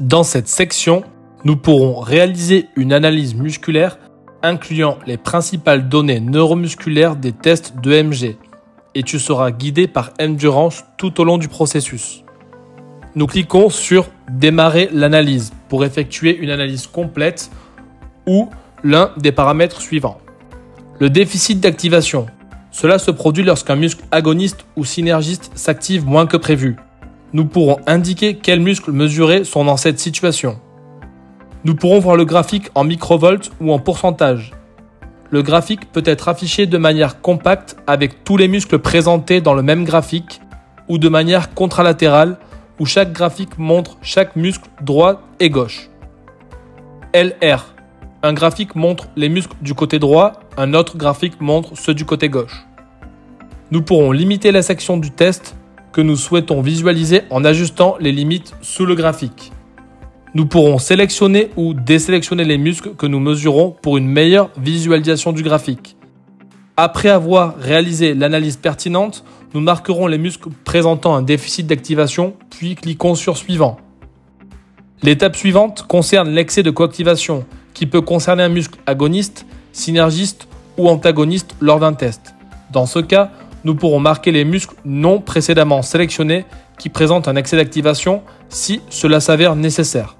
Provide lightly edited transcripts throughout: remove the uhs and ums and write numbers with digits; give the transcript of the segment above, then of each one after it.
Dans cette section, nous pourrons réaliser une analyse musculaire incluant les principales données neuromusculaires des tests d'EMG et tu seras guidé par Endurance tout au long du processus. Nous cliquons sur « Démarrer l'analyse » pour effectuer une analyse complète ou l'un des paramètres suivants. Le déficit d'activation. Cela se produit lorsqu'un muscle agoniste ou synergiste s'active moins que prévu. Nous pourrons indiquer quels muscles mesurés sont dans cette situation. Nous pourrons voir le graphique en microvolts ou en pourcentage. Le graphique peut être affiché de manière compacte avec tous les muscles présentés dans le même graphique ou de manière contralatérale où chaque graphique montre chaque muscle droit et gauche. LR. Un graphique montre les muscles du côté droit, un autre graphique montre ceux du côté gauche. Nous pourrons limiter la section du test que nous souhaitons visualiser en ajustant les limites sous le graphique. Nous pourrons sélectionner ou désélectionner les muscles que nous mesurons pour une meilleure visualisation du graphique. Après avoir réalisé l'analyse pertinente, nous marquerons les muscles présentant un déficit d'activation, puis cliquons sur « Suivant ». L'étape suivante concerne l'excès de coactivation, qui peut concerner un muscle agoniste, synergiste ou antagoniste lors d'un test. Dans ce cas, nous pourrons marquer les muscles non précédemment sélectionnés qui présentent un excès d'activation si cela s'avère nécessaire.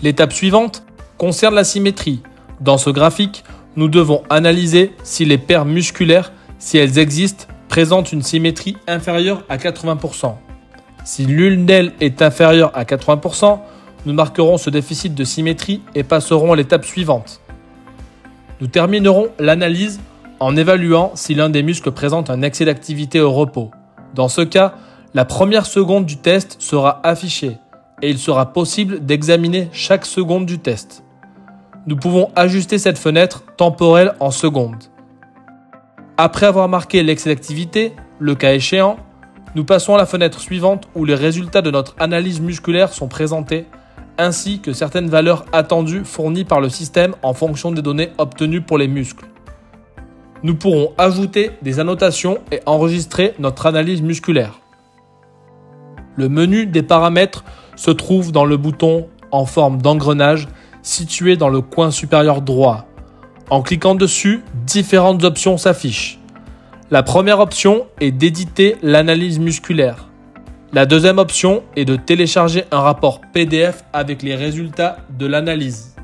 L'étape suivante concerne la symétrie. Dans ce graphique, nous devons analyser si les paires musculaires, si elles existent, présentent une symétrie inférieure à 80%. Si l'une d'elles est inférieure à 80%, nous marquerons ce déficit de symétrie et passerons à l'étape suivante. Nous terminerons l'analyse en évaluant si l'un des muscles présente un excès d'activité au repos. Dans ce cas, la première seconde du test sera affichée et il sera possible d'examiner chaque seconde du test. Nous pouvons ajuster cette fenêtre temporelle en secondes. Après avoir marqué l'excès d'activité, le cas échéant, nous passons à la fenêtre suivante où les résultats de notre analyse musculaire sont présentés, ainsi que certaines valeurs attendues fournies par le système en fonction des données obtenues pour les muscles. Nous pourrons ajouter des annotations et enregistrer notre analyse musculaire. Le menu des paramètres se trouve dans le bouton en forme d'engrenage situé dans le coin supérieur droit. En cliquant dessus, différentes options s'affichent. La première option est d'éditer l'analyse musculaire. La deuxième option est de télécharger un rapport PDF avec les résultats de l'analyse.